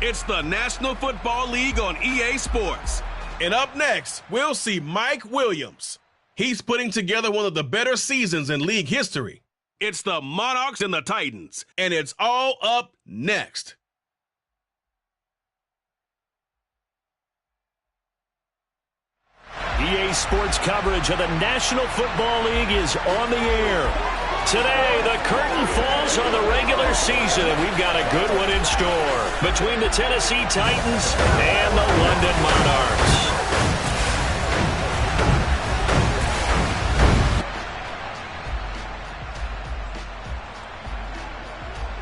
It's the National Football League on EA Sports. And up next, we'll see Mike Williams. He's putting together one of the better seasons in league history. It's the Monarchs and the Titans, and it's all up next. EA Sports coverage of the National Football League is on the air. Today, the curtain falls on the regular season, and we've got a good one in store between the Tennessee Titans and the London Monarchs.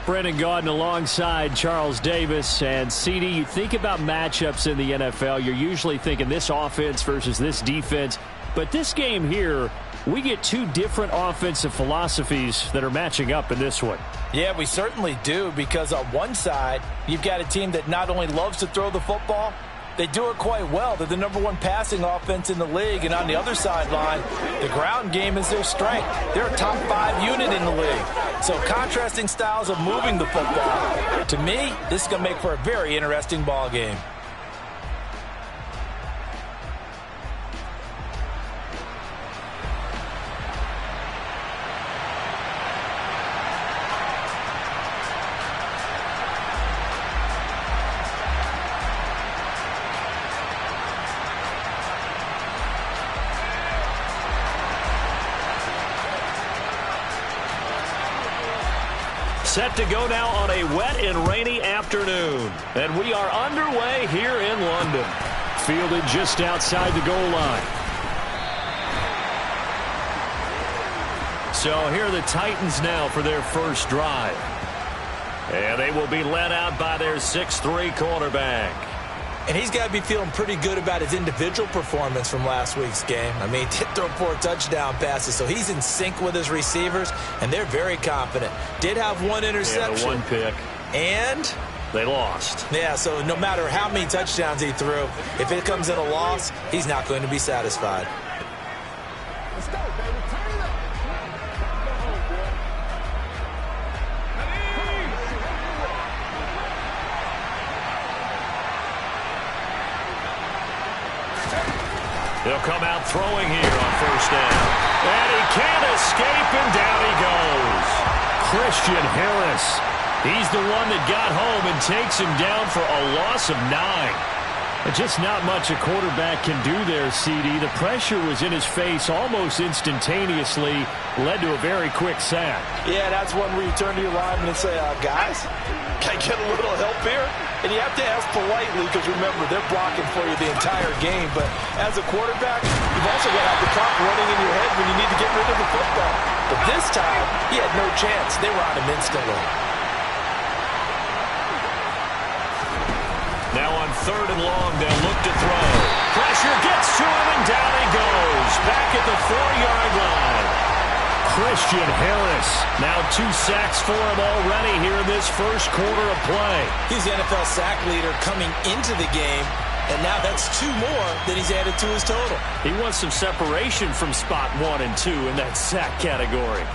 Brendan Gaudin alongside Charles Davis. And CD, you think about matchups in the NFL, you're usually thinking this offense versus this defense. But this game here, we get two different offensive philosophies that are matching up in this one. Yeah, we certainly do, because on one side, you've got a team that not only loves to throw the football, they do it quite well. They're the #1 passing offense in the league. And on the other sideline, the ground game is their strength. They're a top 5 unit in the league. So contrasting styles of moving the football. To me, this is going to make for a very interesting ball game. Set to go now on a wet and rainy afternoon. And we are underway here in London. Fielded just outside the goal line. So here are the Titans now for their first drive. And they will be led out by their 6'3" quarterback. And he's got to be feeling pretty good about his individual performance from last week's game. I mean, he did throw 4 touchdown passes, so he's in sync with his receivers, and they're very confident. Did have 1 interception. Yeah, the 1 pick. And they lost. Yeah, so no matter how many touchdowns he threw, if it comes in a loss, he's not going to be satisfied. Let's go, baby. Turn it up. He'll come out throwing here on first down. And he can't escape, and down he goes. Christian Harris. He's the one that got home and takes him down for a loss of 9. Just not much a quarterback can do there, CD. The pressure was in his face almost instantaneously, led to a very quick sack. Yeah, that's one where you turn to your lineman and say, guys, can I get a little help here? And you have to ask politely, because remember, they're blocking for you the entire game. But as a quarterback, you've also got to have the clock running in your head when you need to get rid of the football. But this time, he had no chance. They were on him instantly. Now on 3rd and long, they'll look to throw. Pressure gets to him, and down he goes. Back at the 4-yard line. Christian Harris. Now 2 sacks for him already here in this first quarter of play. He's the NFL sack leader coming into the game, and now that's 2 more that he's added to his total. He wants some separation from spot 1 and 2 in that sack category.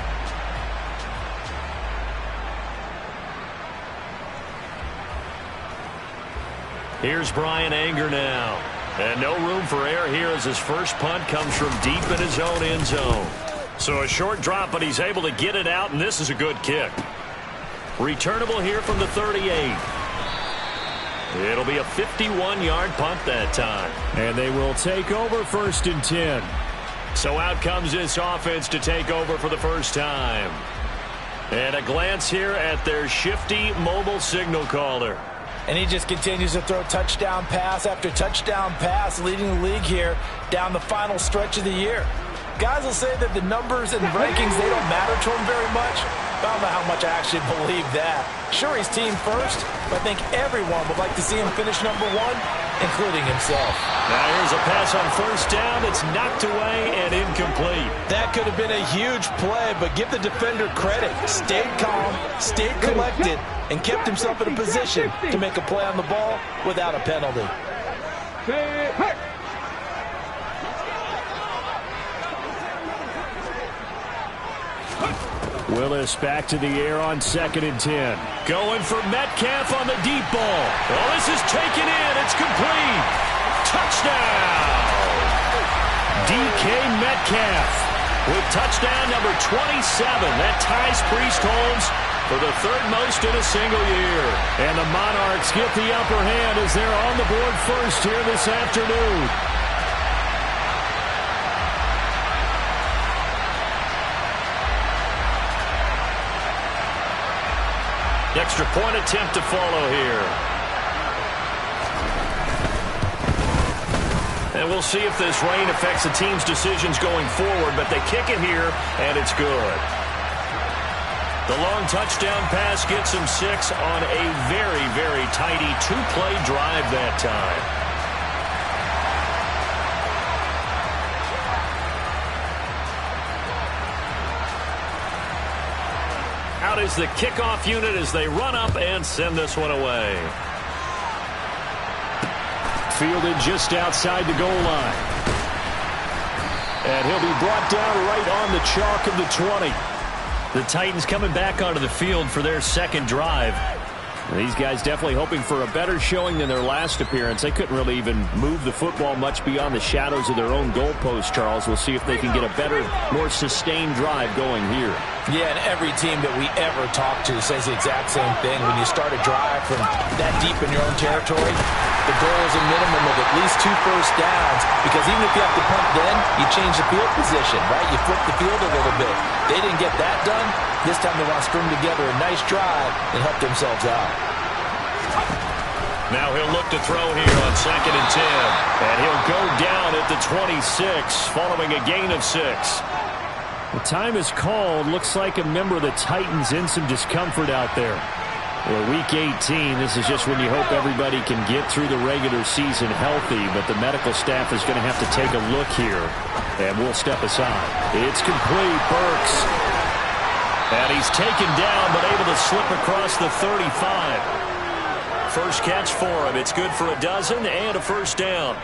Here's Brian Anger now. And no room for error here as his first punt comes from deep in his own end zone. So a short drop, but he's able to get it out, and this is a good kick. Returnable here from the 38. It'll be a 51-yard punt that time. And they will take over 1st and 10. So out comes this offense to take over for the first time. And a glance here at their shifty mobile signal caller. And he just continues to throw touchdown pass after touchdown pass, leading the league here down the final stretch of the year. Guys will say that the numbers and rankings, they don't matter to him very much. I don't know how much I actually believe that. Sure, he's team first, but I think everyone would like to see him finish #1, including himself. Now here's a pass on 1st down. It's knocked away and incomplete. That could have been a huge play, but give the defender credit. Stayed calm, stayed collected, and kept himself in a position to make a play on the ball without a penalty. Willis back to the air on 2nd and 10. Going for Metcalf on the deep ball. Oh, this is taken in. It's complete. Touchdown. DK Metcalf with touchdown number 27. That ties Priest Holmes for the 3rd most in a single year. And the Monarchs get the upper hand as they're on the board first here this afternoon. Extra point attempt to follow here. And we'll see if this rain affects the team's decisions going forward, but they kick it here, and it's good. The long touchdown pass gets him 6 on a very, very tidy 2-play drive that time. Out is the kickoff unit as they run up and send this one away. Fielded just outside the goal line. And he'll be brought down right on the chalk of the 20. The Titans coming back onto the field for their 2nd drive. These guys definitely hoping for a better showing than their last appearance. They couldn't really even move the football much beyond the shadows of their own goalpost, Charles. We'll see if they can get a better, more sustained drive going here. Yeah, and every team that we ever talk to says the exact same thing. When you start a drive from that deep in your own territory, the goal is a minimum of at least 2 first downs, because even if you have to punt then, you change the field position, right? You flip the field a little bit. They didn't get that done. This time they want to string together a nice drive and help themselves out. Now he'll look to throw here on 2nd and 10. And he'll go down at the 26 following a gain of 6. The time is called. Looks like a member of the Titans in some discomfort out there. Well, week 18, this is just when you hope everybody can get through the regular season healthy, but the medical staff is going to have to take a look here. And we'll step aside. It's complete. Burks. And he's taken down, but able to slip across the 35. First catch for him. It's good for a dozen and a first down.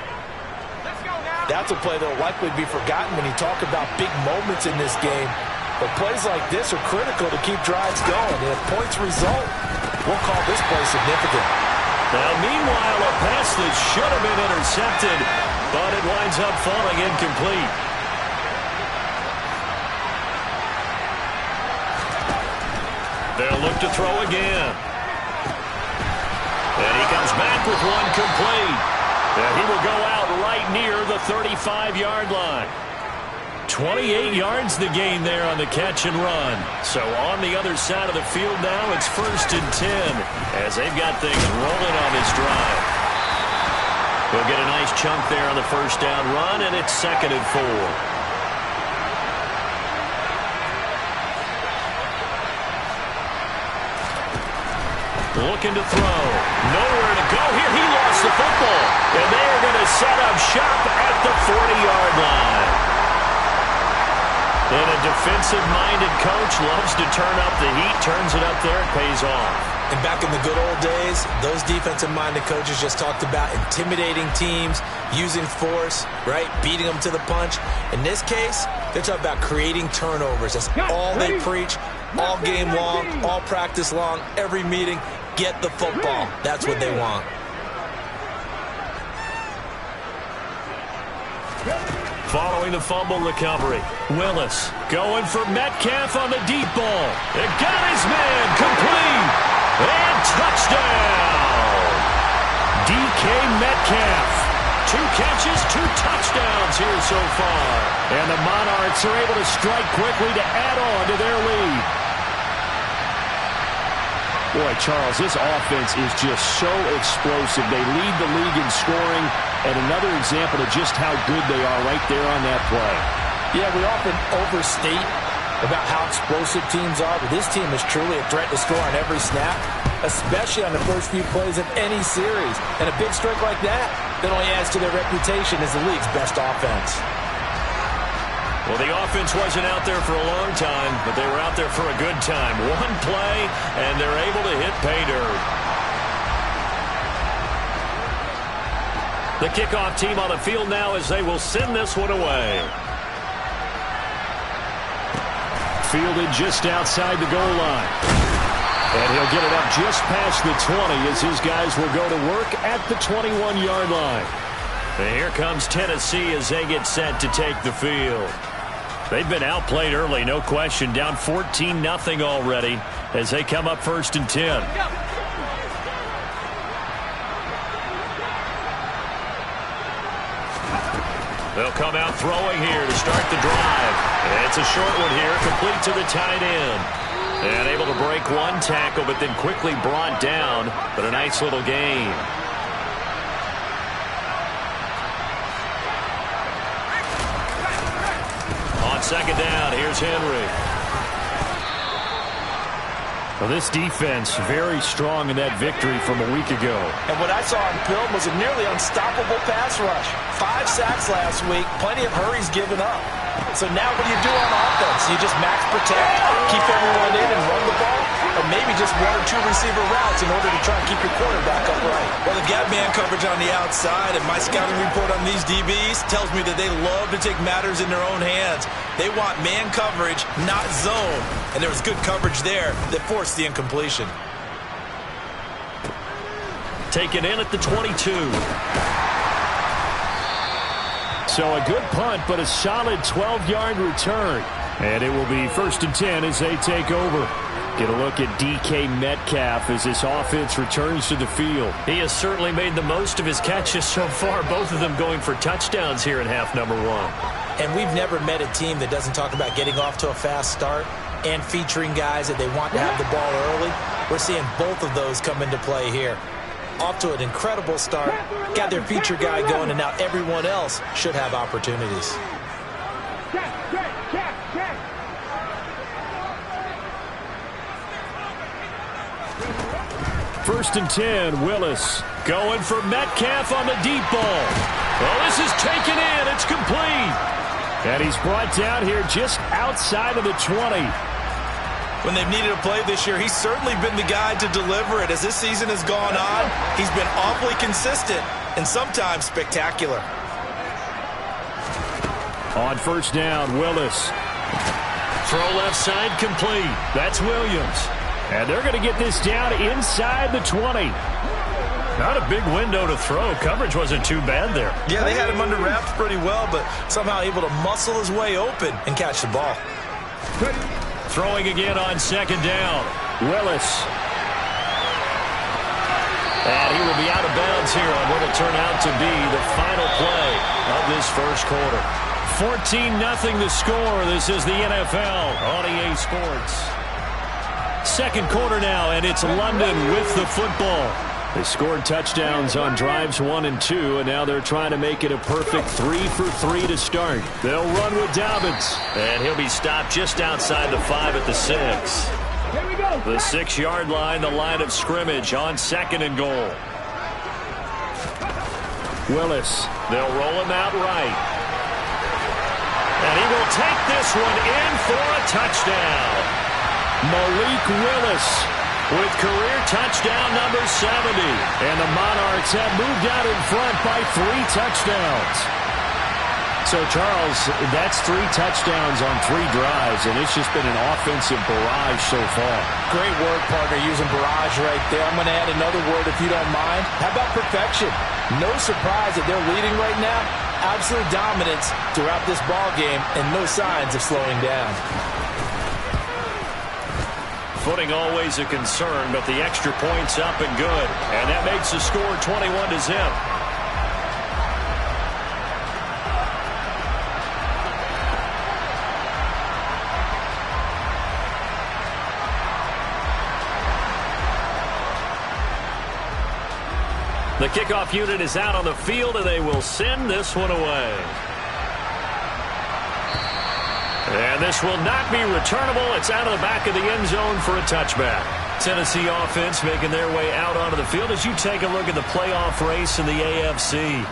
That's a play that will likely be forgotten when you talk about big moments in this game. But plays like this are critical to keep drives going. And if points result, we'll call this play significant. Now, meanwhile, a pass that should have been intercepted, but it winds up falling incomplete. They'll look to throw again. And he comes back with one complete. And he will go out right near the 35-yard line. 28 yards the gain there on the catch and run. So on the other side of the field now, it's 1st and 10 as they've got things rolling on this drive. We'll get a nice chunk there on the first down run, and it's 2nd and 4. Looking to throw. Nowhere to go here. He lost the football. And they are going to set up shop at the 40-yard line. And a defensive-minded coach loves to turn up the heat, turns it up there, it pays off. And back in the good old days, those defensive-minded coaches just talked about intimidating teams, using force, right, beating them to the punch. In this case, they're talking about creating turnovers. That's all they preach, all game long, all practice long, every meeting. Get the football. That's what they want. Following the fumble recovery, Willis going for Metcalf on the deep ball. It got his man complete. And touchdown. DK Metcalf. 2 catches, 2 touchdowns here so far. And the Monarchs are able to strike quickly to add on to their lead. Boy, Charles, this offense is just so explosive. They lead the league in scoring, and another example of just how good they are right there on that play. Yeah, we often overstate about how explosive teams are, but this team is truly a threat to score on every snap, especially on the first few plays of any series. And a big strike like that only adds to their reputation as the league's best offense. Well, the offense wasn't out there for a long time, but they were out there for a good time. One play, and they're able to hit pay dirt. The kickoff team on the field now as they will send this one away. fielded just outside the goal line. And he'll get it up just past the 20 as his guys will go to work at the 21-yard line. And here comes Tennessee as they get set to take the field. They've been outplayed early, no question. Down 14-0 already as they come up 1st and 10. They'll come out throwing here to start the drive. And it's a short one here, complete to the tight end. And able to break one tackle, but then quickly brought down. But a nice little gain. On 2nd down, here's Henry. Well, this defense very strong in that victory from a week ago. And what I saw on film was a nearly unstoppable pass rush. 5 sacks last week, plenty of hurries given up. So now what do you do on offense? You just max protect, keep everyone in and run the ball, or maybe just 1 or 2 receiver routes in order to try and keep your quarterback upright? Well, they've got man coverage on the outside, and my scouting report on these DBs tells me that they love to take matters in their own hands. They want man coverage, not zone. And there was good coverage there that forced the incompletion. Taken in at the 22. So a good punt, but a solid 12-yard return. And it will be 1st and 10 as they take over. Get a look at DK Metcalf as this offense returns to the field. He has certainly made the most of his catches so far, both of them going for touchdowns here in half number 1. And we've never met a team that doesn't talk about getting off to a fast start and featuring guys that they want to have the ball early. We're seeing both of those come into play here. Off to an incredible start, got their feature guy going, and now everyone else should have opportunities. 1st and 10, Willis going for Metcalf on the deep ball. Oh, this is taken in. It's complete. And he's brought down here just outside of the 20. When they've needed a play this year, he's certainly been the guy to deliver it. As this season has gone on, he's been awfully consistent and sometimes spectacular. On 1st down, Willis. Throw left side complete. That's Williams. And they're going to get this down inside the 20. Not a big window to throw. Coverage wasn't too bad there. Yeah, they had him under wraps pretty well, but somehow able to muscle his way open and catch the ball. Throwing again on 2nd down. Willis. And he will be out of bounds here on what will turn out to be the final play of this 1st quarter. 14-0 the score. This is the NFL on EA Sports. 2nd quarter now, and it's London with the football. They scored touchdowns on drives 1 and 2, and now they're trying to make it a perfect 3 for 3 to start. They'll run with Dobbins, and he'll be stopped just outside the 5 at the 6. Here we go. The 6-yard line, the line of scrimmage on 2nd and goal. Willis, they'll roll him out right. And he will take this one in for a touchdown. Malik Willis with career touchdown number 70. And the Monarchs have moved out in front by 3 touchdowns. So, Charles, that's 3 touchdowns on 3 drives, and it's just been an offensive barrage so far. Great work, partner, using barrage right there. I'm going to add another word if you don't mind. How about perfection? No surprise that they're leading right now. Absolute dominance throughout this ball game and no signs of slowing down. Footing always a concern, but the extra point's up and good. And that makes the score 21-0. The kickoff unit is out on the field, and they will send this one away. And this will not be returnable. It's out of the back of the end zone for a touchback. Tennessee offense making their way out onto the field as you take a look at the playoff race in the AFC.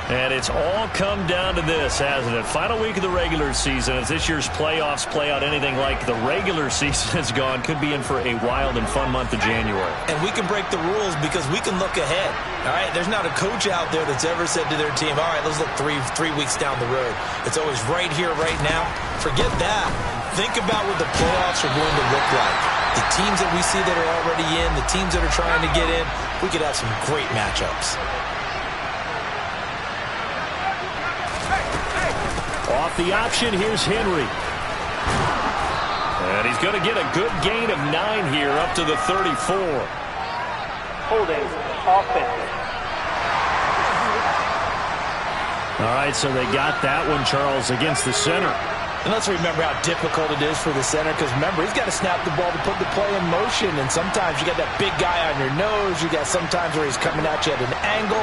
And it's all come down to this, hasn't it? Final week of the regular season. As this year's playoffs play out anything like the regular season has gone, could be in for a wild and fun month of January. And we can break the rules because we can look ahead. All right, there's not a coach out there that's ever said to their team, all right, let's look three weeks down the road. It's always right here, right now. Forget that. Think about what the playoffs are going to look like. The teams that we see that are already in, the teams that are trying to get in, we could have some great matchups. Off the option, here's Henry. And he's going to get a good gain of 9 here, up to the 34. Holding offense. All right, so they got that one, Charles, against the center. And let's remember how difficult it is for the center, because remember, he's got to snap the ball to put the play in motion, and sometimes you got that big guy on your nose. You got sometimes where he's coming at you at an angle.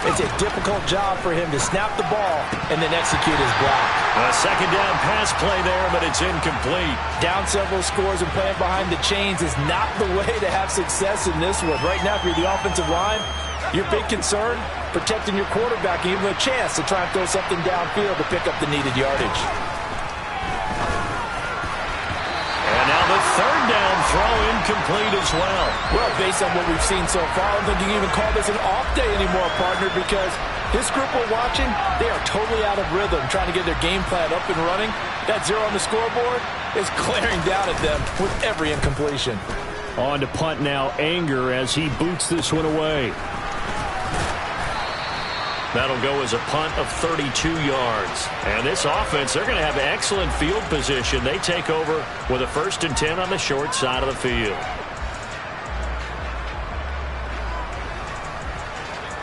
It's a difficult job for him to snap the ball and then execute his block. A second down pass play there, but it's incomplete. Down several scores and playing behind the chains is not the way to have success in this one. Right now, if you're the offensive line, your big concern, protecting your quarterback and giving him a chance to try and throw something downfield to pick up the needed yardage. And now the third down throw incomplete as well. Well, based on what we've seen so far, I don't think you can even call this an off day anymore, partner, because this group we're watching, they are totally out of rhythm, trying to get their game plan up and running. That 0 on the scoreboard is glaring down at them with every incompletion. On to punt now, Anger, as he boots this one away. That'll go as a punt of 32 yards. And this offense, they're going to have excellent field position. They take over with a 1st and 10 on the short side of the field.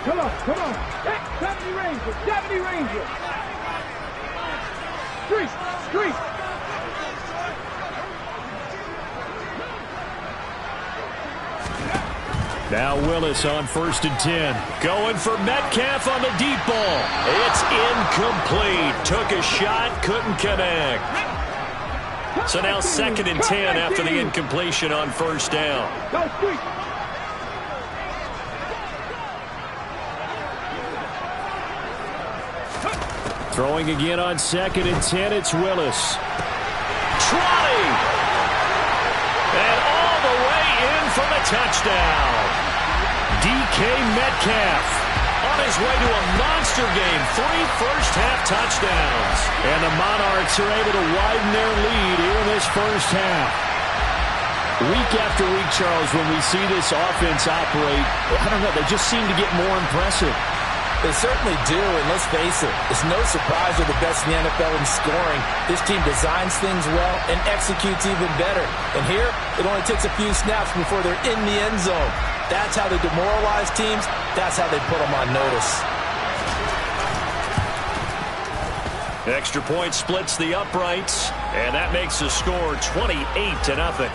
Come on, come on. 70 Rangers, 70 Rangers. Street. Now Willis on 1st and 10. Going for Metcalf on the deep ball. It's incomplete. Took a shot, couldn't connect. So now 2nd and 10 after the incompletion on 1st down. Throwing again on 2nd and 10, it's Willis. Trotting! And all the way in for the touchdown. DK Metcalf on his way to a monster game. 3 first-half touchdowns. And the Monarchs are able to widen their lead here in this first half. Week after week, Charles, when we see this offense operate, I don't know, they just seem to get more impressive. They certainly do, and let's face it, it's no surprise they're the best in the NFL in scoring. This team designs things well and executes even better. And here, it only takes a few snaps before they're in the end zone. That's how they demoralize teams. That's how they put them on notice. Extra point splits the uprights, and that makes the score 28-0.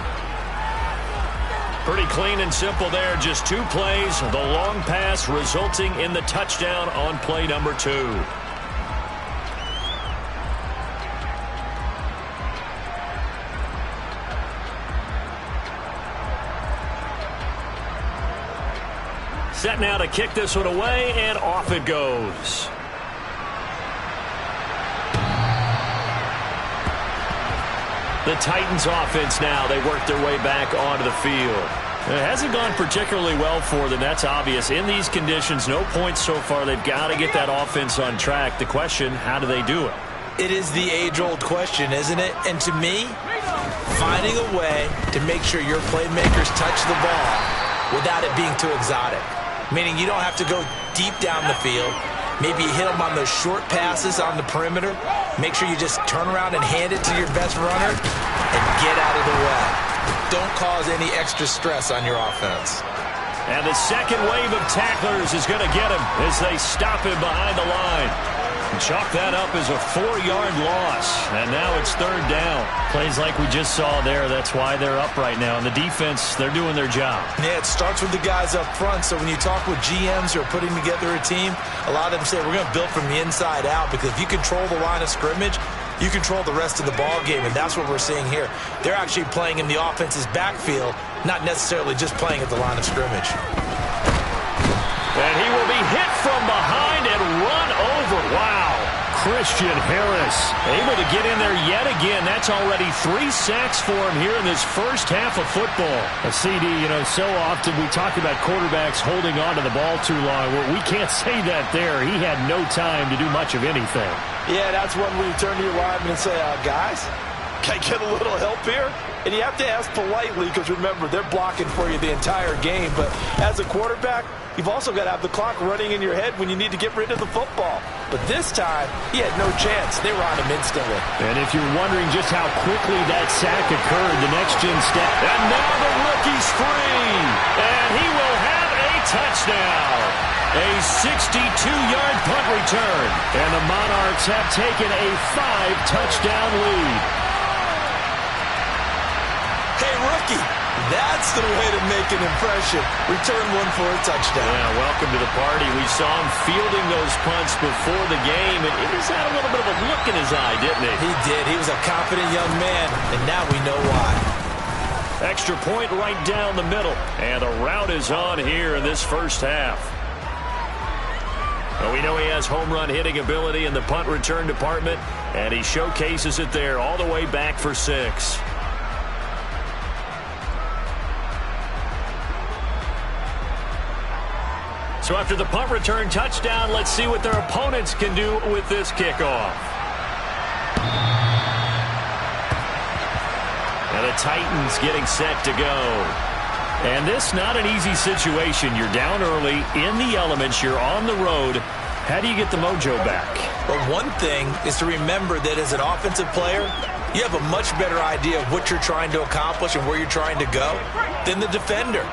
Pretty clean and simple there. Just 2 plays. The long pass resulting in the touchdown on play number 2. Set now to kick this one away, and off it goes. The Titans offense now, they work their way back onto the field. It hasn't gone particularly well for them, that's obvious. In these conditions, no points so far. They've got to get that offense on track. The question, how do they do it? It is the age-old question, isn't it? And to me, finding a way to make sure your playmakers touch the ball without it being too exotic. Meaning you don't have to go deep down the field. Maybe you hit them on those short passes on the perimeter. Make sure you just turn around and hand it to your best runner and get out of the way. Don't cause any extra stress on your offense. And the second wave of tacklers is going to get him as they stop him behind the line. Chalk that up as a 4-yard loss. And now it's 3rd down. Plays like we just saw there. That's why they're up right now. And the defense, they're doing their job. Yeah, it starts with the guys up front. So when you talk with GMs who are putting together a team, a lot of them say, we're going to build from the inside out. Because if you control the line of scrimmage, you control the rest of the ball game. And that's what we're seeing here. They're actually playing in the offense's backfield, not necessarily just playing at the line of scrimmage. And he will be hit from behind and run over. Wow. Christian Harris able to get in there yet again. That's already 3 sacks for him here in this first half of football. A CD, you know, so often we talk about quarterbacks holding on to the ball too long. Well, we can't say that there. He had no time to do much of anything. Yeah, that's when we turn to your lineman and say, guys, Can I get a little help here? And you have to ask politely because, remember, they're blocking for you the entire game. But as a quarterback, you've also got to have the clock running in your head when you need to get rid of the football. But this time, he had no chance. They were on him instantly. And if you're wondering just how quickly that sack occurred, the next-gen stat. And now the rookie's free. And he will have a touchdown. A 62-yard punt return. And the Monarchs have taken a 5-touchdown lead. Hey, rookie, that's the way to make an impression. Return one for a touchdown. Yeah, welcome to the party. We saw him fielding those punts before the game, and he just had a little bit of a look in his eye, didn't he? He did. He was a confident young man, and now we know why. Extra point right down the middle, and the route is on here in this first half. Well, we know he has home run hitting ability in the punt return department, and he showcases it there all the way back for 6. So after the punt return touchdown, let's see what their opponents can do with this kickoff. And the Titans getting set to go. And this not an easy situation. You're down early, in the elements, you're on the road. How do you get the mojo back? Well, one thing is to remember that as an offensive player, you have a much better idea of what you're trying to accomplish and where you're trying to go than the defender.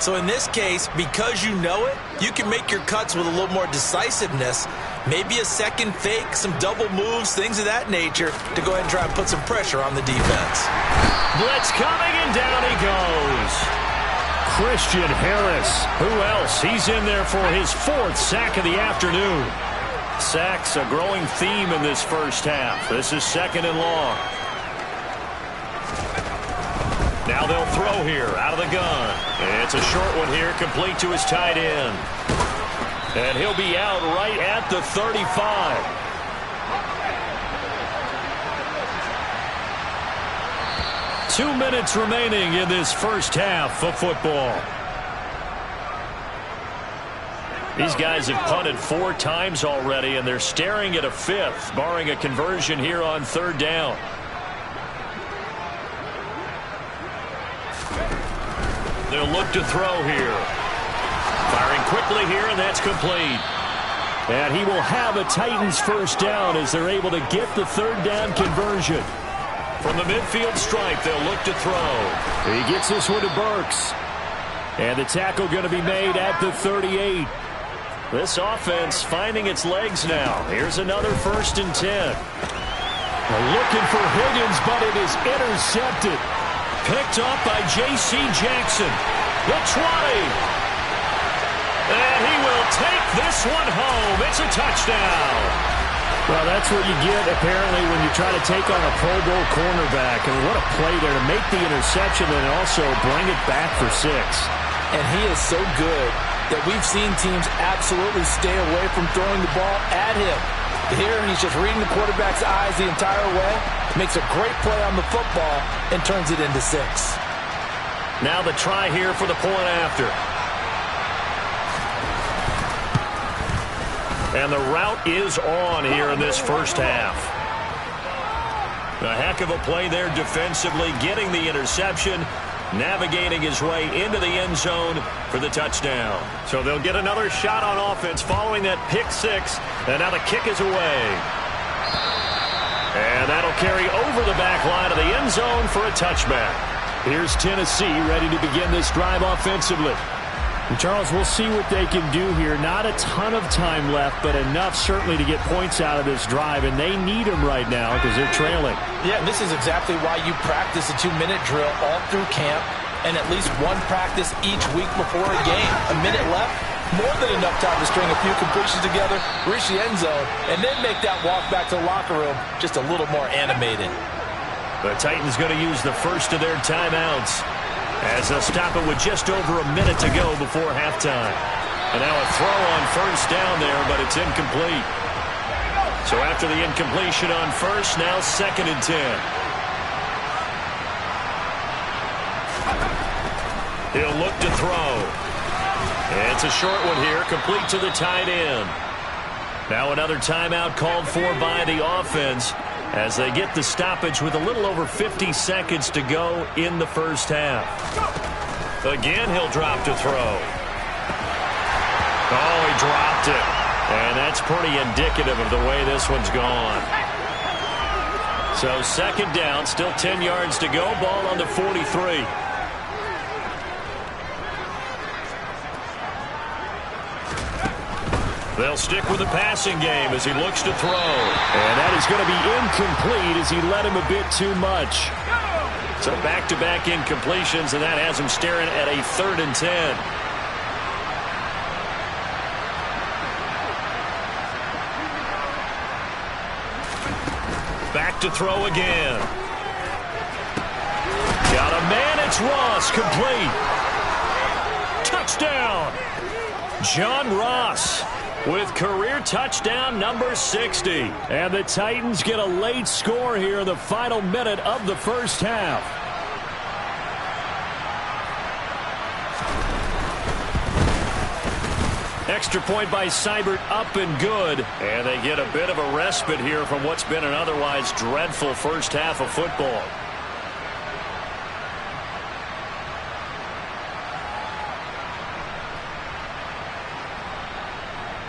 So in this case, because you know it, you can make your cuts with a little more decisiveness, maybe a second fake, some double moves, things of that nature, to go ahead and try and put some pressure on the defense. Blitz coming, and down he goes. Christian Harris. Who else? He's in there for his 4th sack of the afternoon. Sacks, a growing theme in this first half. This is 2nd and long. Now they'll throw here out of the gun. It's a short one here, complete to his tight end. And he'll be out right at the 35. Two minutes remaining in this first half of football. These guys have punted 4 times already, and they're staring at a 5th, barring a conversion here on 3rd down. They'll look to throw here. Firing quickly here, and that's complete. And he will have a Titans first down as they're able to get the 3rd down conversion. From the midfield stripe, they'll look to throw. He gets this one to Burks. And the tackle going to be made at the 38. This offense finding its legs now. Here's another 1st and 10. They're looking for Higgins, but it is intercepted. Picked up by J.C. Jackson. The 20. And he will take this one home. It's a touchdown. Well, that's what you get, apparently, when you try to take on a Pro Bowl cornerback. And what a play there to make the interception and also bring it back for 6. And he is so good that we've seen teams absolutely stay away from throwing the ball at him. Here, he's just reading the quarterback's eyes the entire way, makes a great play on the football, and turns it into 6. Now the try here for the point after. And the route is on here in this first half. A heck of a play there defensively, getting the interception, navigating his way into the end zone for the touchdown. So they'll get another shot on offense following that pick 6, and now the kick is away. And that'll carry over the back line of the end zone for a touchback. Here's Tennessee ready to begin this drive offensively. And Charles, we'll see what they can do here. Not a ton of time left, but enough certainly to get points out of this drive, and they need them right now because they're trailing. Yeah, and this is exactly why you practice a 2-minute drill all through camp and at least one practice each week before a game. A minute left, more than enough time to string a few completions together, reach the end zone, and then make that walk back to the locker room just a little more animated. The Titans going to use the first of their timeouts as they'll stop it with just over a minute to go before halftime. And now a throw on 1st down there, but it's incomplete. So after the incompletion on 1st, now 2nd and 10. He'll look to throw. It's a short one here, complete to the tight end. Now another timeout called for by the offense. as they get the stoppage with a little over 50 seconds to go in the first half. Again, he'll drop to throw. Oh, he dropped it. And that's pretty indicative of the way this one's gone. So second down, still 10 yards to go. Ball on the 43. They'll stick with the passing game as he looks to throw. And that is going to be incomplete as he led him a bit too much. So back-to-back incompletions, and that has him staring at a 3rd and 10. Back to throw again. Got a man, it's Ross, complete. Touchdown! John Ross with career touchdown number 60. And the Titans get a late score here in the final minute of the first half. Extra point by Seibert, up and good. And they get a bit of a respite here from what's been an otherwise dreadful first half of football.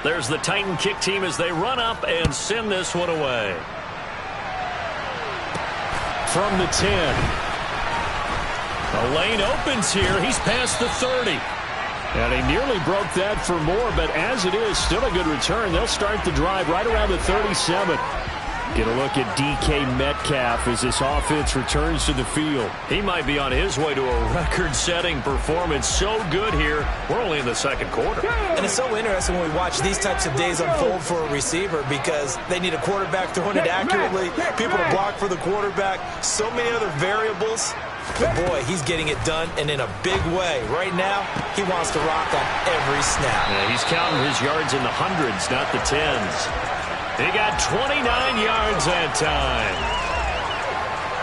There's the Titan kick team as they run up and send this one away. From the 10. The lane opens here. He's past the 30. And he nearly broke that for more, but as it is, still a good return. They'll start the drive right around the 37. Get a look at DK Metcalf as this offense returns to the field. He might be on his way to a record-setting performance. So good here. We're only in the second quarter. And it's so interesting when we watch these types of days unfold for a receiver because they need a quarterback throwing it accurately, people to block for the quarterback, so many other variables. But boy, he's getting it done, and in a big way. Right now, he wants to rock on every snap. Yeah, he's counting his yards in the hundreds, not the tens. He got 29 yards that time.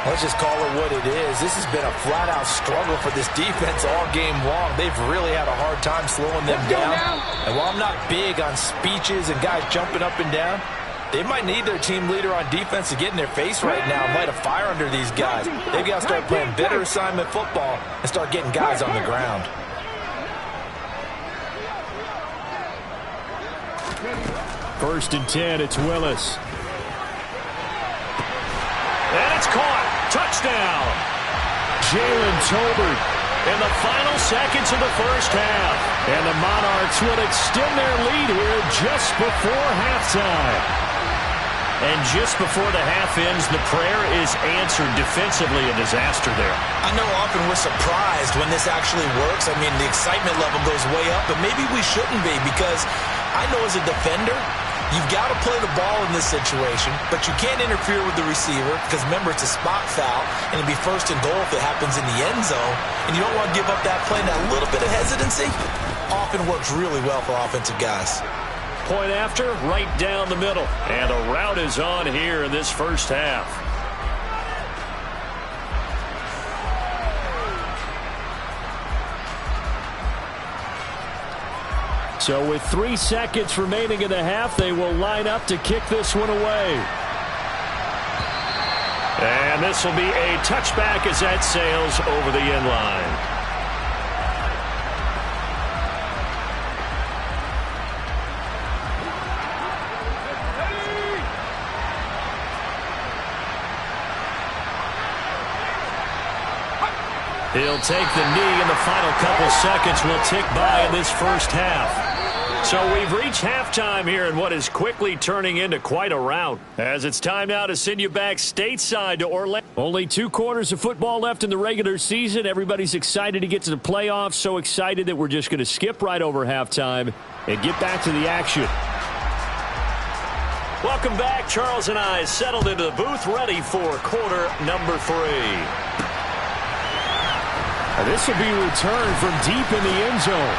Let's just call it what it is. This has been a flat-out struggle for this defense all game long. They've really had a hard time slowing them down. And while I'm not big on speeches and guys jumping up and down, they might need their team leader on defense to get in their face right now and light a fire under these guys. They've got to start playing better assignment football and start getting guys on the ground. First and 10, it's Willis. And it's caught. Touchdown. Jalen Tolbert in the final seconds of the first half. And the Monarchs will extend their lead here just before halftime. And just before the half ends, the prayer is answered. Defensively, a disaster there. I know often we're surprised when this actually works. I mean, the excitement level goes way up, but maybe we shouldn't be because I know as a defender, you've got to play the ball in this situation, but you can't interfere with the receiver because, remember, it's a spot foul, and it'd be 1st and goal if it happens in the end zone, and you don't want to give up that play. And that little bit of hesitancy often works really well for offensive guys. Point after, right down the middle. And a rout is on here in this first half. So with 3 seconds remaining in the half, they will line up to kick this one away. And this will be a touchback as that sails over the end line. He'll take the knee, and the final couple seconds will tick by in this first half. So we've reached halftime here in what is quickly turning into quite a rout. As it's time now to send you back stateside to Orlando. Only 2 quarters of football left in the regular season. Everybody's excited to get to the playoffs. So excited that we're just going to skip right over halftime and get back to the action. Welcome back. Charles and I settled into the booth ready for quarter number 3. This will be returned from deep in the end zone.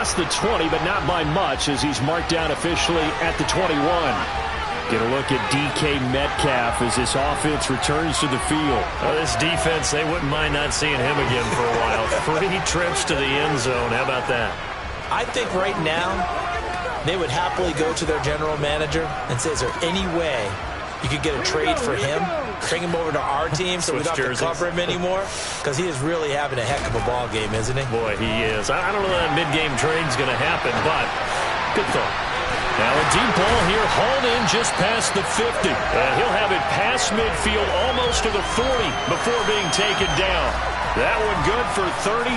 lost the 20, but not by much as he's marked down officially at the 21. Get a look at DK Metcalf as this offense returns to the field. This defense, they wouldn't mind not seeing him again for a while. 3 trips to the end zone. How about that? I think right now they would happily go to their general manager and say, is there any way you could get a trade for him, bring him over to our team so we don't have to cover him anymore? Because he is really having a heck of a ball game, isn't he? Boy, he is. I don't know that mid-game trade's going to happen, but good thought. Now a deep ball here, hauled in just past the 50. And he'll have it past midfield almost to the 40 before being taken down. That one good for 37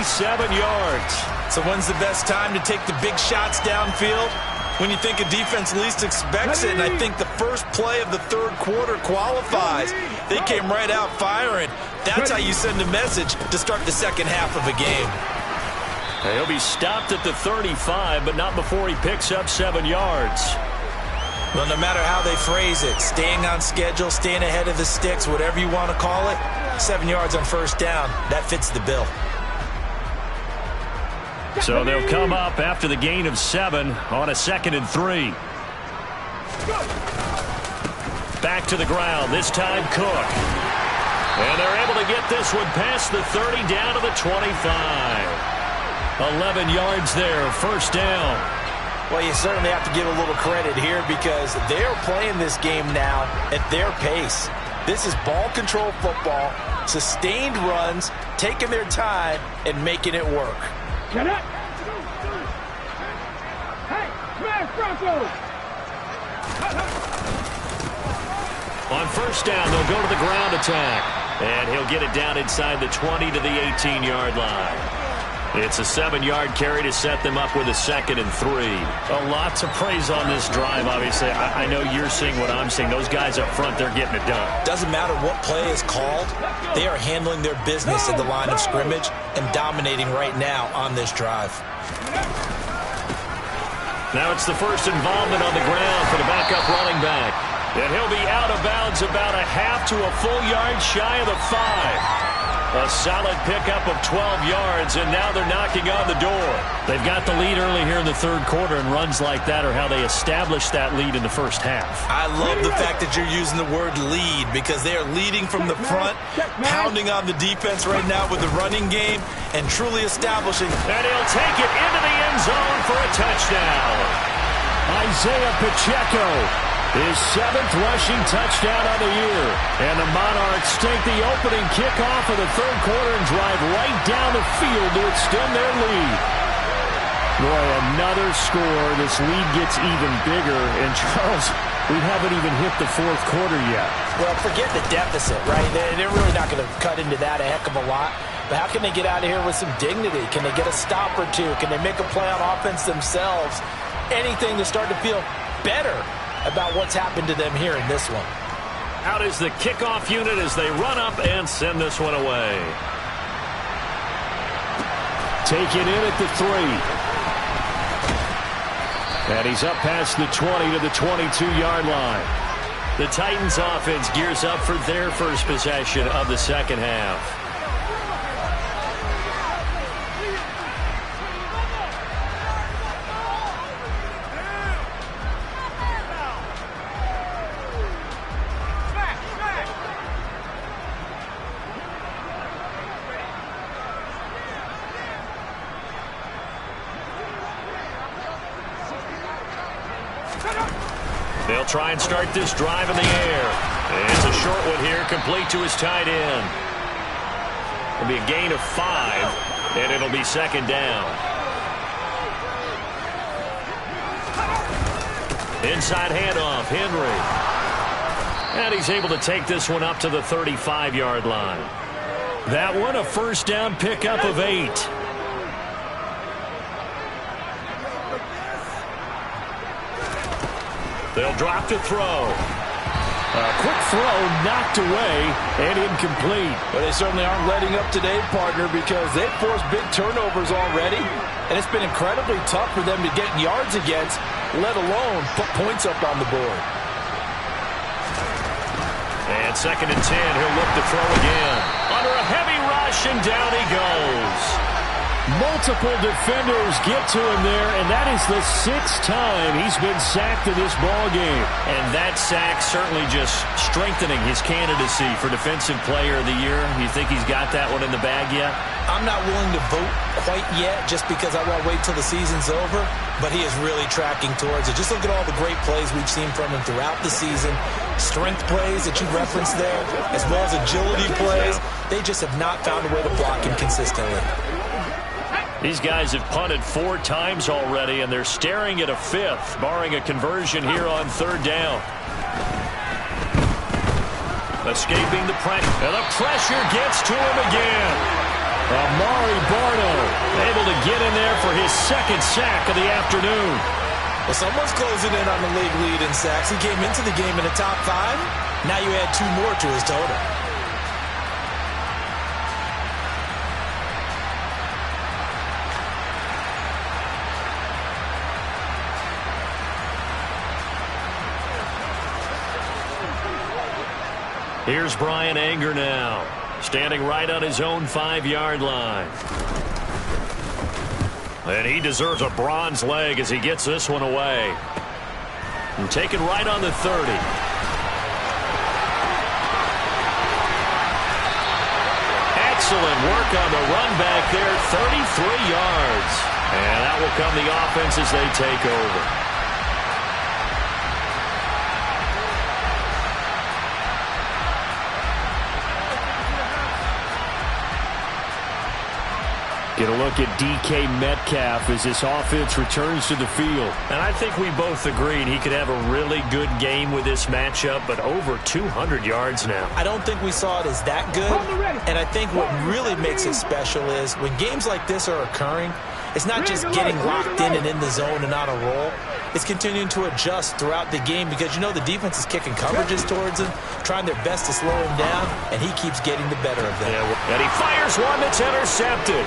yards. So when's the best time to take the big shots downfield? When you think a defense least expects it, and I think the first play of the third quarter qualifies. They came right out firing. That's how you send a message to start the second half of a game. He'll be stopped at the 35, but not before he picks up 7 yards. Well, no matter how they phrase it, staying on schedule, staying ahead of the sticks, whatever you want to call it, 7 yards on first down, that fits the bill. So they'll come up after the gain of 7 on a 2nd and 3. Back to the ground, this time Cook. And they're able to get this one past the 30 down to the 25. 11 yards there, first down. Well, you certainly have to give a little credit here because they're playing this game now at their pace. This is ball control football, sustained runs, taking their time and making it work. Get up! Hey, smash Broncos! On first down, they'll go to the ground attack. And he'll get it down inside the 20 to the 18-yard line. It's a 7-yard carry to set them up with a 2nd and 3. A lot to praise on this drive, obviously. I know you're seeing what I'm seeing. Those guys up front, they're getting it done. Doesn't matter what play is called. They are handling their business at the line of scrimmage and dominating right now on this drive. Now it's the first involvement on the ground for the backup running back. And he'll be out of bounds about a half to a full yard shy of the 5. A solid pickup of 12 yards, and now they're knocking on the door. They've got the lead early here in the third quarter, and runs like that are how they establish that lead in the first half. I love the fact that you're using the word lead because they are leading from the front, pounding on the defense right now with the running game, and truly establishing. And he'll take it into the end zone for a touchdown. Isaiah Pacheco, his 7th rushing touchdown on the year. And the Monarchs take the opening kickoff of the third quarter and drive right down the field to extend their lead. Boy, another score. This lead gets even bigger. And, Charles, we haven't even hit the fourth quarter yet. Well, forget the deficit, right? They're really not going to cut into that a heck of a lot. But how can they get out of here with some dignity? Can they get a stop or two? Can they make a play on offense themselves? Anything to start to feel better about what's happened to them here in this one. Out is the kickoff unit as they run up and send this one away. Taken in at the 3. And he's up past the 20 to the 22-yard line. The Titans offense gears up for their first possession of the second half. They'll try and start this drive in the air. And it's a short one here, complete to his tight end. It'll be a gain of 5, and it'll be second down. Inside handoff, Henry. And he's able to take this one up to the 35-yard line. That one a first down pickup of 8. They'll drop to throw. A quick throw knocked away and incomplete. But they certainly aren't letting up today, partner, because they've forced big turnovers already. And it's been incredibly tough for them to get yards against, let alone put points up on the board. And second and 10, he'll look to throw again. Under a heavy rush, and down he goes. Multiple defenders get to him there, and that is the 6th time he's been sacked in this ball game. And that sack certainly just strengthening his candidacy for Defensive Player of the Year. You think he's got that one in the bag yet? I'm not willing to vote quite yet just because I want to wait till the season's over, but he is really tracking towards it. Just look at all the great plays we've seen from him throughout the season. Strength plays that you referenced there, as well as agility plays. They just have not found a way to block him consistently. These guys have punted 4 times already, and they're staring at a 5th, barring a conversion here on 3rd down. Escaping the pressure, and the pressure gets to him again. Amari Barno able to get in there for his 2nd sack of the afternoon. Well, someone's closing in on the league lead in sacks. He came into the game in the top 5. Now you add 2 more to his total. Here's Brian Anger now, standing right on his own 5-yard line. And he deserves a bronze leg as he gets this one away. And taken right on the 30. Excellent work on the run back there, 33 yards. And that will come the offense as they take over. Get a look at DK Metcalf as this offense returns to the field. And I think we both agreed he could have a really good game with this matchup, but over 200 yards now. I don't think we saw it as that good, and I think what really makes it special is when games like this are occurring, it's not just getting locked in and in the zone and on a roll. It's continuing to adjust throughout the game because, you know, the defense is kicking coverages towards him, trying their best to slow him down, and he keeps getting the better of them. Yeah, and he fires one that's intercepted.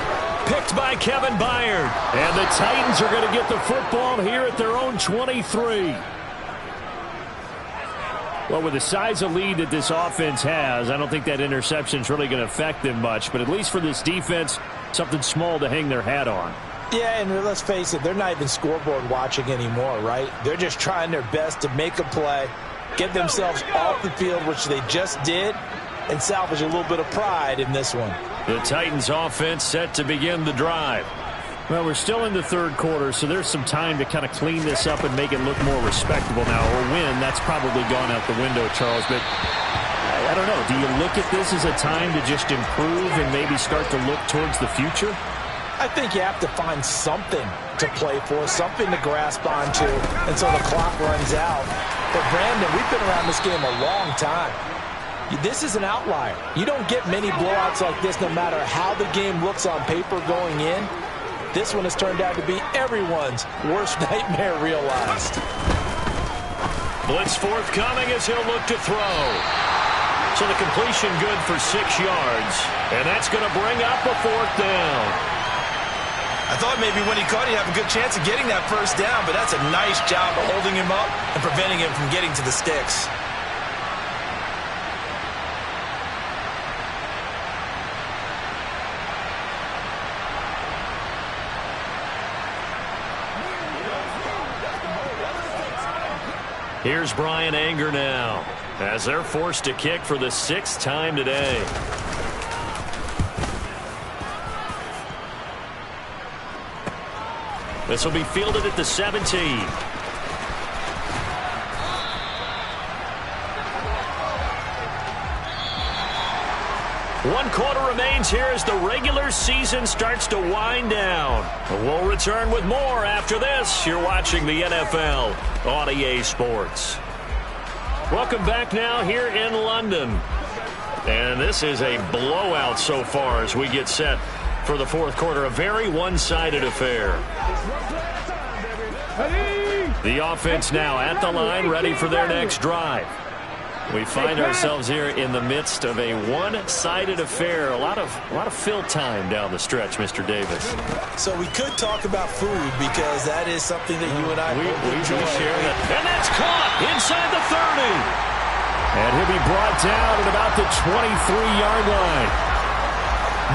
Picked by Kevin Byard. And the Titans are going to get the football here at their own 23. Well, with the size of lead that this offense has, I don't think that interception is really going to affect them much. But at least for this defense, something small to hang their hat on. Yeah, and let's face it, they're not even scoreboard watching anymore, right? They're just trying their best to make a play, get themselves off the field, which they just did, and salvage a little bit of pride in this one. The Titans offense set to begin the drive. Well, we're still in the 3rd quarter, so there's some time to kind of clean this up and make it look more respectable now. Or win, that's probably gone out the window, Charles. But I don't know. Do you look at this as a time to just improve and maybe start to look towards the future? I think you have to find something to play for, something to grasp onto until the clock runs out. But, Brandon, we've been around this game a long time. This is an outlier. You don't get many blowouts like this no matter how the game looks on paper going in. This one has turned out to be everyone's worst nightmare realized. Blitz forthcoming as he'll look to throw. So the completion good for 6 yards. And that's going to bring up a 4th down. I thought maybe when he caught, he'd have a good chance of getting that 1st down, but that's a nice job of holding him up and preventing him from getting to the sticks. Here's Brian Anger now as they're forced to kick for the 6th time today. This will be fielded at the 17. One quarter remains here as the regular season starts to wind down. We'll return with more after this. You're watching the NFL on EA Sports. Welcome back now here in London. And this is a blowout so far as we get set for the 4th quarter. A very one-sided affair. The offense now at the line, ready for their next drive. We find ourselves here in the midst of a one-sided affair. A lot of fill time down the stretch, Mr. Davis. So we could talk about food because that is something that you and I we enjoy. share that. And that's caught inside the 30. And he'll be brought down at about the 23-yard line.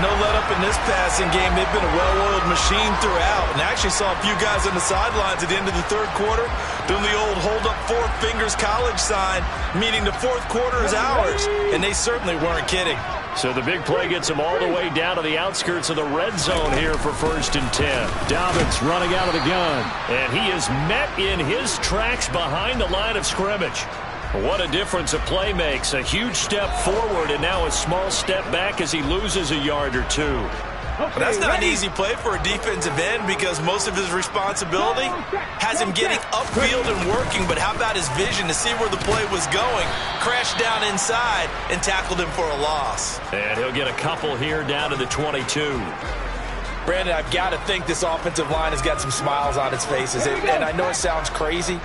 No let-up in this passing game. They've been a well-oiled machine throughout. And I actually saw a few guys on the sidelines at the end of the third quarter doing the old hold up 4 fingers college sign, meaning the fourth quarter is ours. And they certainly weren't kidding. So the big play gets him all the way down to the outskirts of the red zone here for 1st and 10. Dobbins running out of the gun. And he is met in his tracks behind the line of scrimmage. What a difference a play makes. A huge step forward and now a small step back as he loses a yard or 2. Well, that's not an easy play for a defensive end because most of his responsibility has him getting upfield and working. But how about his vision to see where the play was going, crashed down inside, and tackled him for a loss. And he'll get a couple here down to the 22. Brandon, I've got to think this offensive line has got some smiles on its faces. And I know it sounds crazy,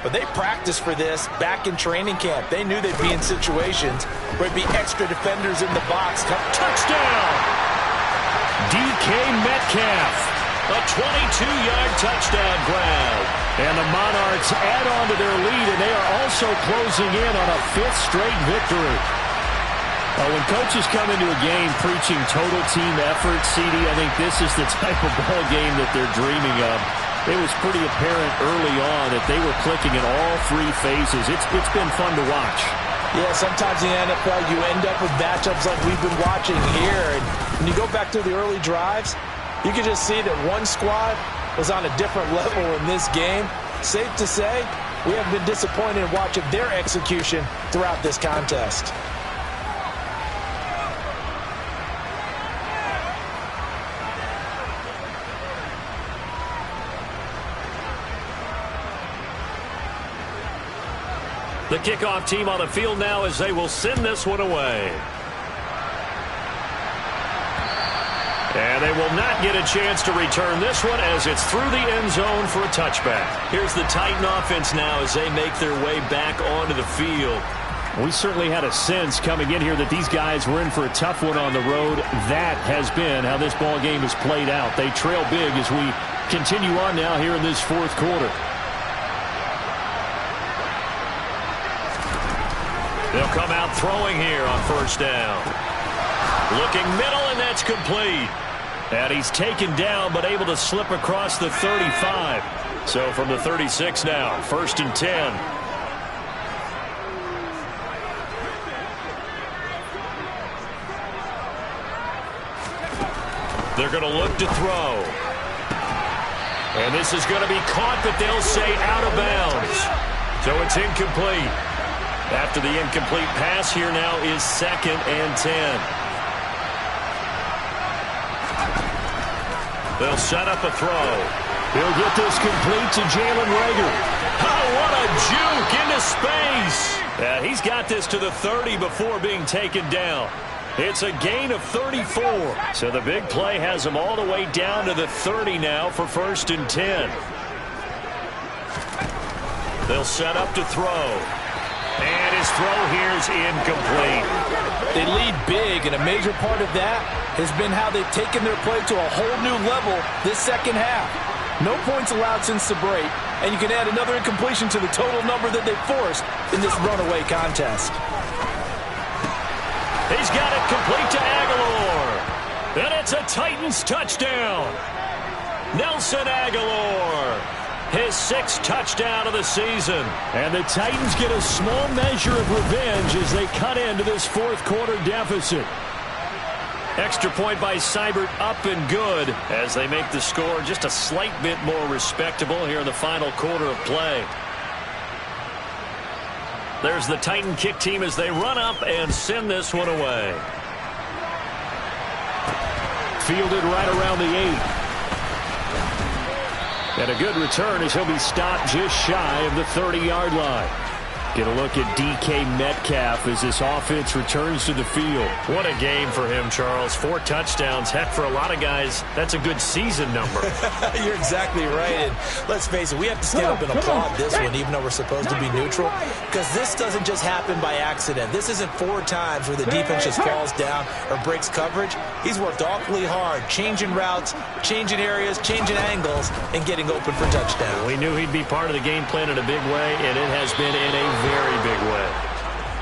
but they practiced for this back in training camp. They knew they'd be in situations where it'd be extra defenders in the box. Touchdown! DK Metcalf, a 22-yard touchdown grab. And the Monarchs add on to their lead, and they are also closing in on a 5th straight victory. When coaches come into a game preaching total team effort, CD, I think this is the type of ball game that they're dreaming of. It was pretty apparent early on that they were clicking in all 3 phases. It's been fun to watch. Yeah, sometimes in the NFL you end up with matchups like we've been watching here. And when you go back to the early drives, you can just see that one squad was on a different level in this game. Safe to say, we have been disappointed in watching their execution throughout this contest. The kickoff team on the field now as they will send this one away. And they will not get a chance to return this one as it's through the end zone for a touchback. Here's the Titan offense now as they make their way back onto the field. We certainly had a sense coming in here that these guys were in for a tough one on the road. That has been how this ball game has played out. They trail big as we continue on now here in this 4th quarter. They'll come out throwing here on 1st down. Looking middle, and that's complete. And he's taken down, but able to slip across the 35. So from the 36 now, 1st and 10. They're going to look to throw. And this is going to be caught, but they'll say out of bounds. So it's incomplete. After the incomplete pass, here now is 2nd and 10. They'll set up a throw. He'll get this complete to Jalen Reagor. Oh, what a juke into space. Yeah, he's got this to the 30 before being taken down. It's a gain of 34. So the big play has him all the way down to the 30 now for 1st and 10. They'll set up to throw. And his throw here is incomplete. They lead big, and a major part of that has been how they've taken their play to a whole new level this second half. No points allowed since the break, and you can add another incompletion to the total number that they forced in this runaway contest. He's got it complete to Aguilar. And it's a Titans touchdown. Nelson Aguilar. His 6th touchdown of the season. And the Titans get a small measure of revenge as they cut into this 4th quarter deficit. Extra point by Seibert up and good as they make the score just a slight bit more respectable here in the final quarter of play. There's the Titan kick team as they run up and send this one away. Fielded right around the 8. And a good return as he'll be stopped just shy of the 30-yard line. Get a look at DK Metcalf as this offense returns to the field. What a game for him, Charles. 4 touchdowns. Heck, for a lot of guys, that's a good season number. You're exactly right. And let's face it, we have to stand up and applaud this one, even though we're supposed to be neutral, because this doesn't just happen by accident. This isn't 4 times where the defense just falls down or breaks coverage. He's worked awfully hard, changing routes, changing areas, changing angles, and getting open for touchdowns. We knew he'd be part of the game plan in a big way, and it has been in a very big way.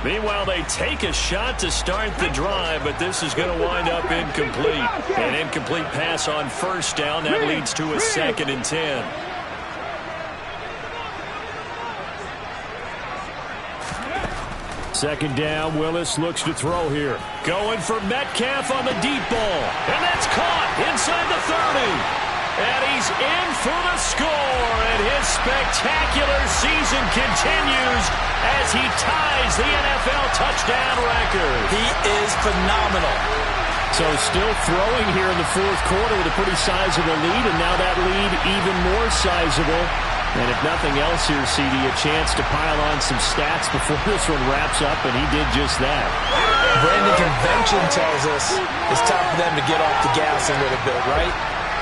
Meanwhile, they take a shot to start the drive, but this is going to wind up incomplete. An incomplete pass on first down. That leads to a 2nd and 10. Second down, Willis looks to throw here. Going for Metcalf on the deep ball. And that's caught inside the 30. And he's in for the score. And his spectacular season continues as he ties the NFL touchdown record. He is phenomenal. So still throwing here in the fourth quarter with a pretty sizable lead. And now that lead even more sizable. And if nothing else here, CD, a chance to pile on some stats before this one wraps up, and he did just that. Brandon, convention tells us it's time for them to get off the gas a little bit, right?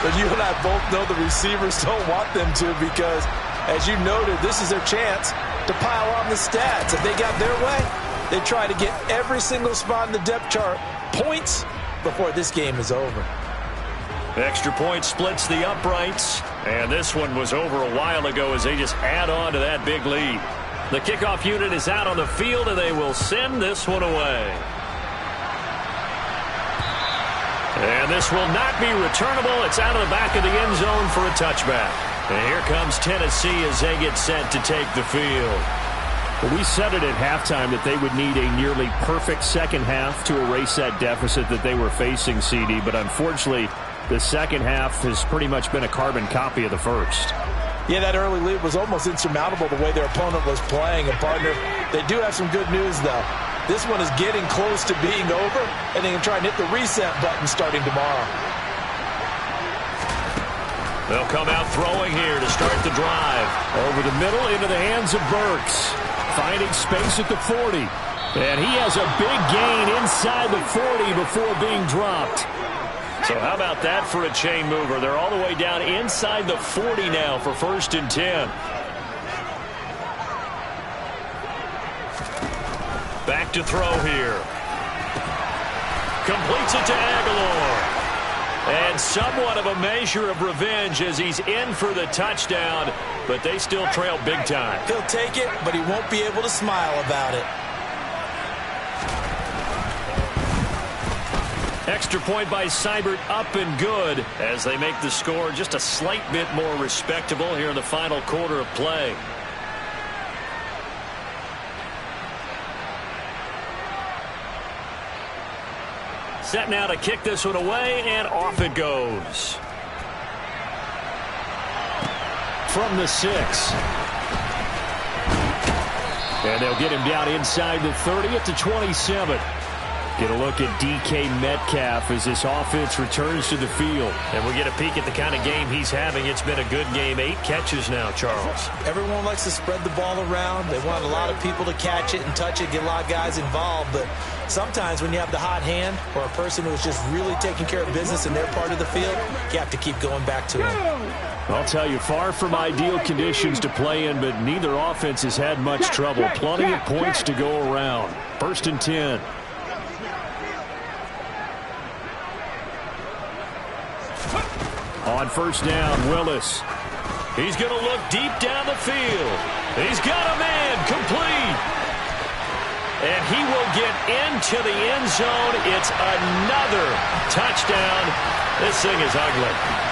But you and I both know the receivers don't want them to because, as you noted, this is their chance to pile on the stats. If they got their way, they try to get every single spot in the depth chart points before this game is over. Extra point splits the uprights, and this one was over a while ago as they just add on to that big lead. The kickoff unit is out on the field, and they will send this one away. And this will not be returnable. It's out of the back of the end zone for a touchback. And here comes Tennessee as they get set to take the field. Well, we said it at halftime that they would need a nearly perfect second half to erase that deficit that they were facing, CD, but unfortunately, the second half has pretty much been a carbon copy of the first. Yeah, that early lead was almost insurmountable the way their opponent was playing. And, partner, they do have some good news, though. This one is getting close to being over, and they can try and hit the reset button starting tomorrow. They'll come out throwing here to start the drive. Over the middle into the hands of Burks. Finding space at the 40. And he has a big gain inside the 40 before being dropped. So how about that for a chain mover? They're all the way down inside the 40 now for 1st and 10. Back to throw here. Completes it to Aguilar. And somewhat of a measure of revenge as he's in for the touchdown, but they still trail big time. He'll take it, but he won't be able to smile about it. Extra point by Seibert, up and good as they make the score just a slight bit more respectable here in the final quarter of play. Set now to kick this one away, and off it goes. From the 6. And they'll get him down inside the 30 at the 27. Get a look at DK Metcalf as this offense returns to the field. And we get a peek at the kind of game he's having. It's been a good game. 8 catches now, Charles. Everyone likes to spread the ball around. They want a lot of people to catch it and touch it, get a lot of guys involved. But sometimes when you have the hot hand or a person who's just really taking care of business in their part of the field, you have to keep going back to them. I'll tell you, far from ideal conditions to play in, but neither offense has had much trouble. Plenty of points to go around. 1st and 10. On first down, Willis. He's going to look deep down the field. He's got a man complete. And he will get into the end zone. It's another touchdown. This thing is ugly.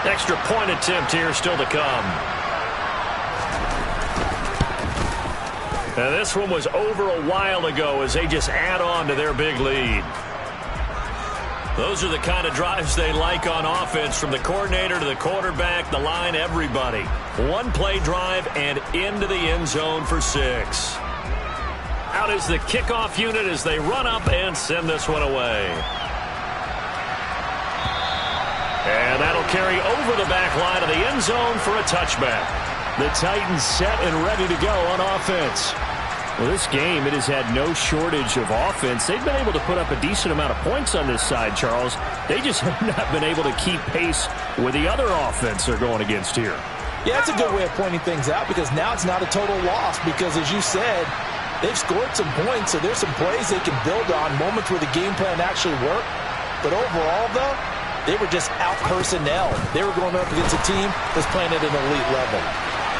Extra point attempt here still to come. And this one was over a while ago as they just add on to their big lead. Those are the kind of drives they like on offense, from the coordinator to the quarterback, the line, everybody. One play drive and into the end zone for 6. Out is the kickoff unit as they run up and send this one away. And that'll carry over the back line of the end zone for a touchback. The Titans set and ready to go on offense. Well, this game, it has had no shortage of offense. They've been able to put up a decent amount of points on this side, Charles. They just have not been able to keep pace with the other offense they're going against here. Yeah, that's a good way of pointing things out because now it's not a total loss because, as you said, they've scored some points, so there's some plays they can build on, moments where the game plan actually worked. But overall, though, they were just out-personnel. They were going up against a team that's playing at an elite level.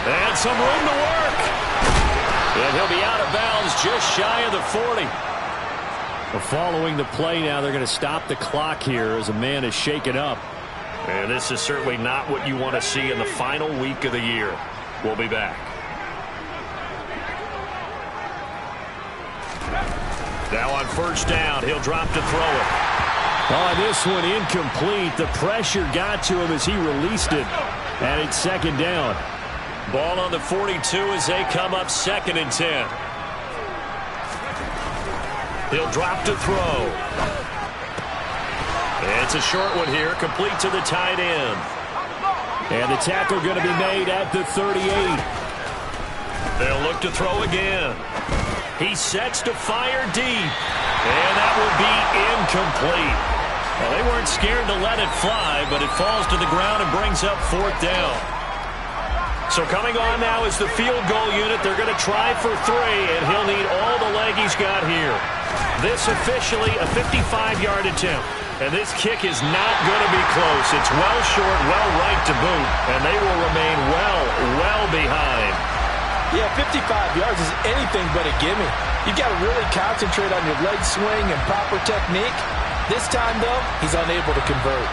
And some room to work. And he'll be out of bounds just shy of the 40. Well, following the play now, they're going to stop the clock here as a man is shaken up. And this is certainly not what you want to see in the final week of the year. We'll be back. Now on first down, he'll drop to throw it. Oh, this one incomplete. The pressure got to him as he released it. And it's second down. Ball on the 42 as they come up 2nd and 10. He'll drop to throw. It's a short one here, complete to the tight end. And the tackle going to be made at the 38. They'll look to throw again. He sets to fire deep. And that will be incomplete. Well, they weren't scared to let it fly, but it falls to the ground and brings up 4th down. So coming on now is the field goal unit. They're going to try for 3, and he'll need all the leg he's got here. This officially a 55-yard attempt. And this kick is not going to be close. It's well short, well right to boot, and they will remain well behind. Yeah, 55 yards is anything but a gimme. You've got to really concentrate on your leg swing and proper technique. This time, though, he's unable to convert.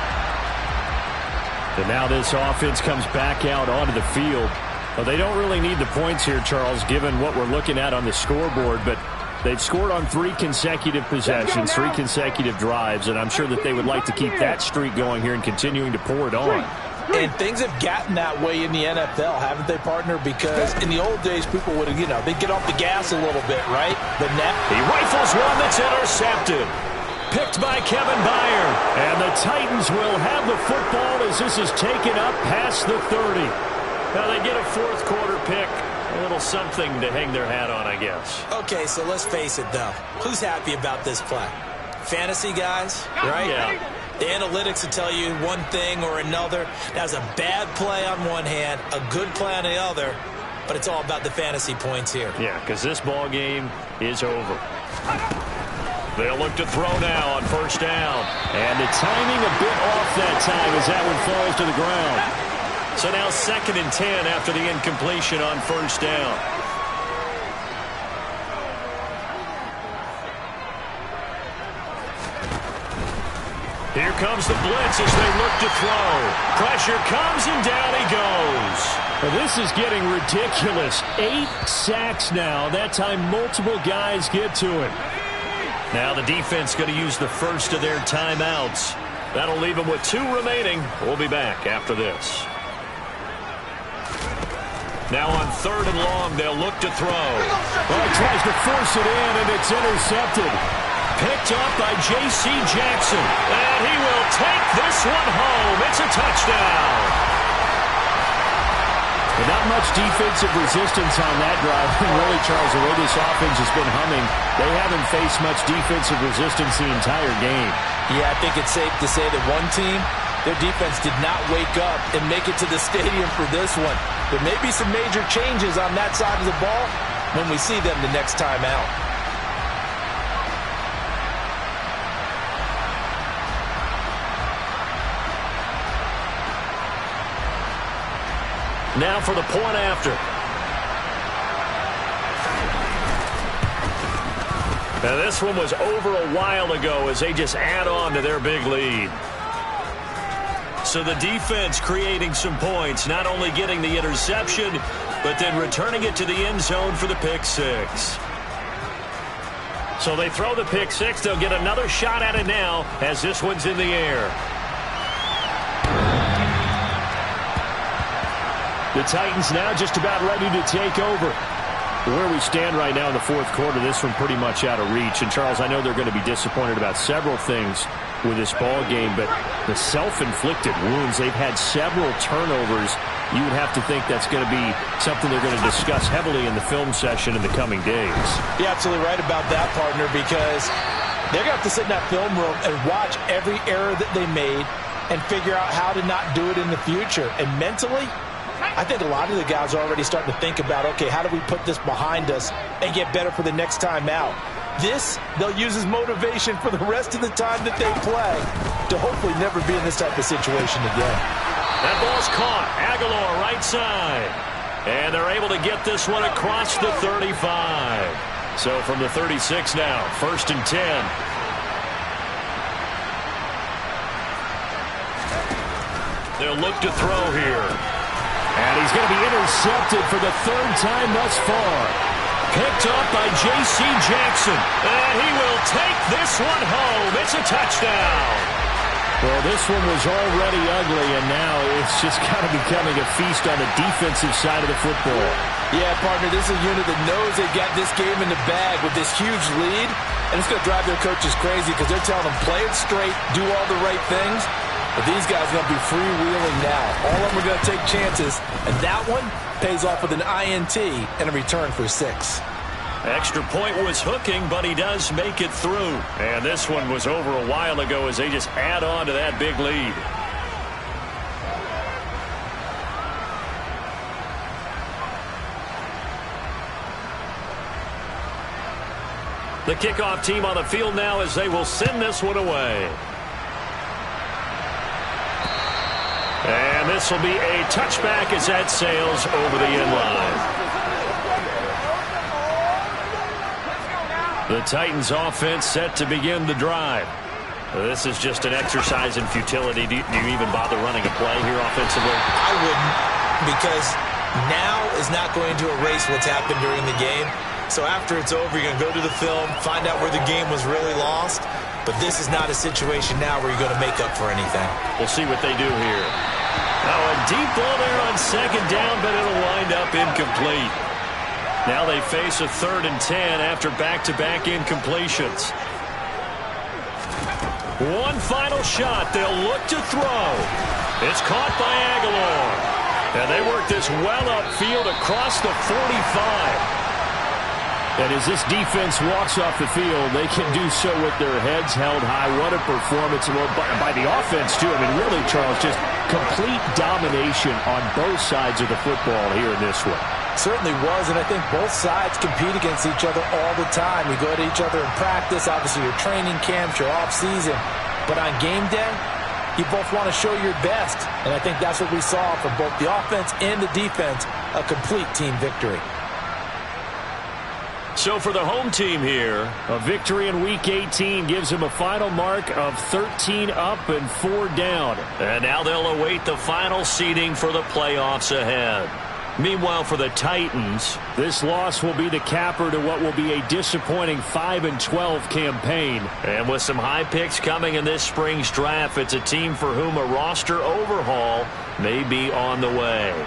And now this offense comes back out onto the field. Well, they don't really need the points here, Charles, given what we're looking at on the scoreboard, but they've scored on 3 consecutive possessions, 3 consecutive drives, and I'm sure that they would like to keep that streak going here and continuing to pour it on. And things have gotten that way in the NFL, haven't they, partner? Because in the old days, people would have, they'd get off the gas a little bit, right? But now he rifles one that's intercepted. Picked by Kevin Byard. And the Titans will have the football as this is taken up past the 30. Now they get a 4th quarter pick. A little something to hang their hat on, I guess. Okay, so let's face it, though. Who's happy about this play? Fantasy guys, right? Yeah. The analytics will tell you one thing or another. That was a bad play on one hand, a good play on the other, but it's all about the fantasy points here. Yeah, because this ball game is over. They'll look to throw now on first down. And the timing a bit off that time as that one falls to the ground. So now 2nd and 10 after the incompletion on first down. Here comes the blitz as they look to throw. Pressure comes and down he goes. Well, this is getting ridiculous. 8 sacks now. That time multiple guys get to it. Now the defense going to use the first of their timeouts. That'll leave them with 2 remaining. We'll be back after this. Now on 3rd and long, they'll look to throw. Well, he tries to force it in, and it's intercepted. Picked up by J.C. Jackson. And he will take this one home. It's a touchdown. But not much defensive resistance on that drive. And really, Charles, the way this offense has been humming, they haven't faced much defensive resistance the entire game. Yeah, I think it's safe to say that one team, their defense did not wake up and make it to the stadium for this one. There may be some major changes on that side of the ball when we see them the next time out. Now for the point after. Now this one was over a while ago as they just add on to their big lead. So the defense creating some points, not only getting the interception, but then returning it to the end zone for the pick 6. So they throw the pick 6. They'll get another shot at it now as this one's in the air. The Titans now just about ready to take over. Where we stand right now in the 4th quarter, this one pretty much out of reach. And, Charles, I know they're going to be disappointed about several things with this ball game, but the self-inflicted wounds, they've had several turnovers. You would have to think that's going to be something they're going to discuss heavily in the film session in the coming days. You're absolutely right about that, partner, because they're going to have to sit in that film room and watch every error that they made and figure out how to not do it in the future. And mentally, I think a lot of the guys are already starting to think about, okay, how do we put this behind us and get better for the next time out? This, they'll use as motivation for the rest of the time that they play to hopefully never be in this type of situation again. That ball's caught. Aguilar right side. And they're able to get this one across the 35. So from the 36 now, 1st and 10. They'll look to throw here. And he's going to be intercepted for the 3rd time thus far. Picked up by J.C. Jackson. And he will take this one home. It's a touchdown. Well, this one was already ugly, and now it's just kind of becoming a feast on the defensive side of the football. Yeah, partner, this is a unit that knows they got this game in the bag with this huge lead, and it's going to drive their coaches crazy because they're telling them, play it straight, do all the right things. But these guys are going to be freewheeling now. All of them are going to take chances, and that one pays off with an INT and a return for 6. Extra point was hooking, but he does make it through. And this one was over a while ago as they just add on to that big lead. The kickoff team on the field now as they will send this one away. And this will be a touchback as that sails over the end line. The Titans offense set to begin the drive. This is just an exercise in futility. Do you even bother running a play here offensively? I wouldn't, because now is not going to erase what's happened during the game. So after it's over, you're going to go to the film, find out where the game was really lost. But this is not a situation now where you're going to make up for anything. We'll see what they do here. Now a deep ball there on 2nd down, but it'll wind up incomplete. Now they face a 3rd and 10 after back-to-back incompletions. One final shot. They'll look to throw. It's caught by Aguilar. And they work this well upfield across the 45. And as this defense walks off the field, they can do so with their heads held high. What a performance by the offense, too. I mean, really, Charles, just complete domination on both sides of the football here in this one. Certainly was, and I think both sides compete against each other all the time. You go to each other in practice, obviously your training camps, your off-season. But on game day, you both want to show your best. And I think that's what we saw from both the offense and the defense, a complete team victory. So for the home team here, a victory in Week 18 gives them a final mark of 13 up and 4 down. And now they'll await the final seeding for the playoffs ahead. Meanwhile, for the Titans, this loss will be the capper to what will be a disappointing 5-12 campaign. And with some high picks coming in this spring's draft, it's a team for whom a roster overhaul may be on the way.